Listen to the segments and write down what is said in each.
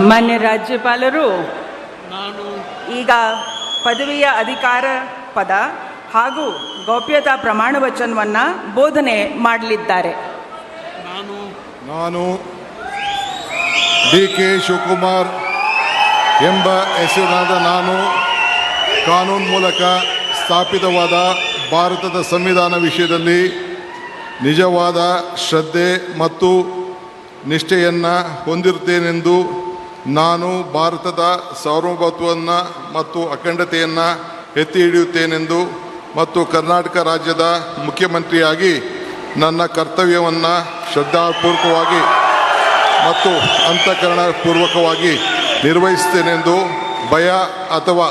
ಮಾನ್ಯ ರಾಜ್ಯಪಾಲರು ನಾನು ಈಗ ಪದವಿಯ ಅಧಿಕಾರ ಪದ ಹಾಗೂ ಗೌಪ್ಯತಾ ಪ್ರಮಾಣ ವಚನವನ್ನು ಬೋಧನೆ ಮಾಡಲಿದ್ದಾರೆ. ನಾನು ಡಿ.ಕೆ. ಶಿವಕುಮಾರ್ ಎಂಬ ಹೆಸರಿನಾದ ನಾನು ಕಾನೂನು ಮೂಲಕ ಸ್ಥಾಪಿತವಾದ ಭಾರತದ ಸಂವಿಧಾನ ವಿಷಯದಲ್ಲಿ ನಿಜವಾದ ಶ್ರದ್ಧೆ ಮತ್ತು ನಿಷ್ಠೆಯನ್ನು ಹೊಂದಿರುತ್ತೇನೆಂದು ನಾನು ಭಾರತದ ಸಾರ್ವಭೌಮತ್ವವನ್ನು ಮತ್ತು ಅಖಂಡತೆಯನ್ನು ಎತ್ತಿ ಹಿಡಿಯುತ್ತೇನೆಂದು ಮತ್ತು ಕರ್ನಾಟಕ ರಾಜ್ಯದ ಮುಖ್ಯಮಂತ್ರಿಯಾಗಿ ನನ್ನ ಕರ್ತವ್ಯವನ್ನು ಶ್ರದ್ಧಾಪೂರ್ವಕವಾಗಿ ಮತ್ತು ಅಂತಃಕರಣಪೂರ್ವಕವಾಗಿ ನಿರ್ವಹಿಸುತ್ತೇನೆಂದು ಭಯ ಅಥವಾ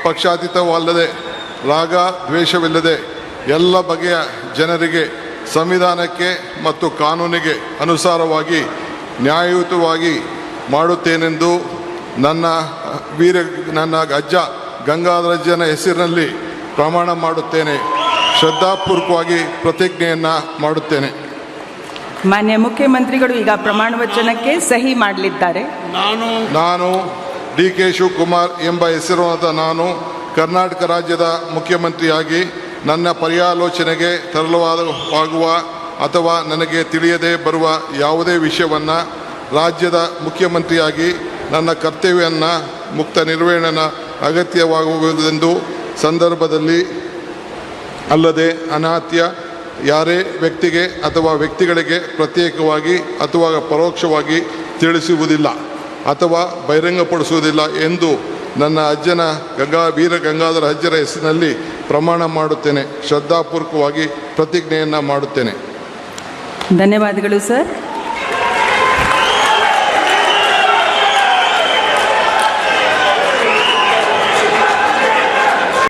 ಪಕ್ಷಾತೀತವಲ್ಲದೆ ರಾಗ ದ್ವೇಷವಿಲ್ಲದೆ ಎಲ್ಲ ಬಗೆಯ ಜನರಿಗೆ ಸಂವಿಧಾನಕ್ಕೆ ಮತ್ತು ಕಾನೂನಿಗೆ ಅನುಸಾರವಾಗಿ ನ್ಯಾಯಯುತವಾಗಿ ಮಾಡುತ್ತೇನೆಂದು ನನ್ನ ಅಜ್ಜ ಗಂಗಾಧರಜ್ಜನ ಹೆಸರಿನಲ್ಲಿ ಪ್ರಮಾಣ ಮಾಡುತ್ತೇನೆ. ಶ್ರದ್ಧಾಪೂರ್ವಕವಾಗಿ ಪ್ರತಿಜ್ಞೆಯನ್ನು ಮಾಡುತ್ತೇನೆ. ಮಾನ್ಯ ಮುಖ್ಯಮಂತ್ರಿಗಳು ಈಗ ಪ್ರಮಾಣ ವಚನಕ್ಕೆ ಸಹಿ ಮಾಡಲಿದ್ದಾರೆ. ನಾನು ಡಿ.ಕೆ. ಶಿವಕುಮಾರ್ ಎಂಬ ಹೆಸರಾದ ನಾನು ಕರ್ನಾಟಕ ರಾಜ್ಯದ ಮುಖ್ಯಮಂತ್ರಿಯಾಗಿ ನನ್ನ ಪರ್ಯಾಲೋಚನೆಗೆ ತರಲಾಗುವ ಅಥವಾ ನನಗೆ ತಿಳಿಯದೇ ಬರುವ ಯಾವುದೇ ವಿಷಯವನ್ನು ರಾಜ್ಯದ ಮುಖ್ಯಮಂತ್ರಿಯಾಗಿ ನನ್ನ ಕರ್ತವ್ಯವನ್ನು ಮುಕ್ತ ನಿರ್ವಹಣೆ ಅಗತ್ಯವಾಗುವುದೆಂದು ಸಂದರ್ಭದಲ್ಲಿ ಅಲ್ಲದೆ ಅನಾತ್ಯ ಯಾರೇ ವ್ಯಕ್ತಿಗೆ ಅಥವಾ ವ್ಯಕ್ತಿಗಳಿಗೆ ಪ್ರತ್ಯೇಕವಾಗಿ ಅಥವಾ ಪರೋಕ್ಷವಾಗಿ ತಿಳಿಸುವುದಿಲ್ಲ ಅಥವಾ ಬಹಿರಂಗಪಡಿಸುವುದಿಲ್ಲ ಎಂದು ನನ್ನ ಅಜ್ಜನ ವೀರ ಗಂಗಾಧರ ಅಜ್ಜರ ಹೆಸರಿನಲ್ಲಿ ಪ್ರಮಾಣ ಮಾಡುತ್ತೇನೆ. ಶ್ರದ್ಧಾಪೂರ್ವಕವಾಗಿ ಪ್ರತಿಜ್ಞೆಯನ್ನು ಮಾಡುತ್ತೇನೆ. ಧನ್ಯವಾದಗಳು ಸರ್.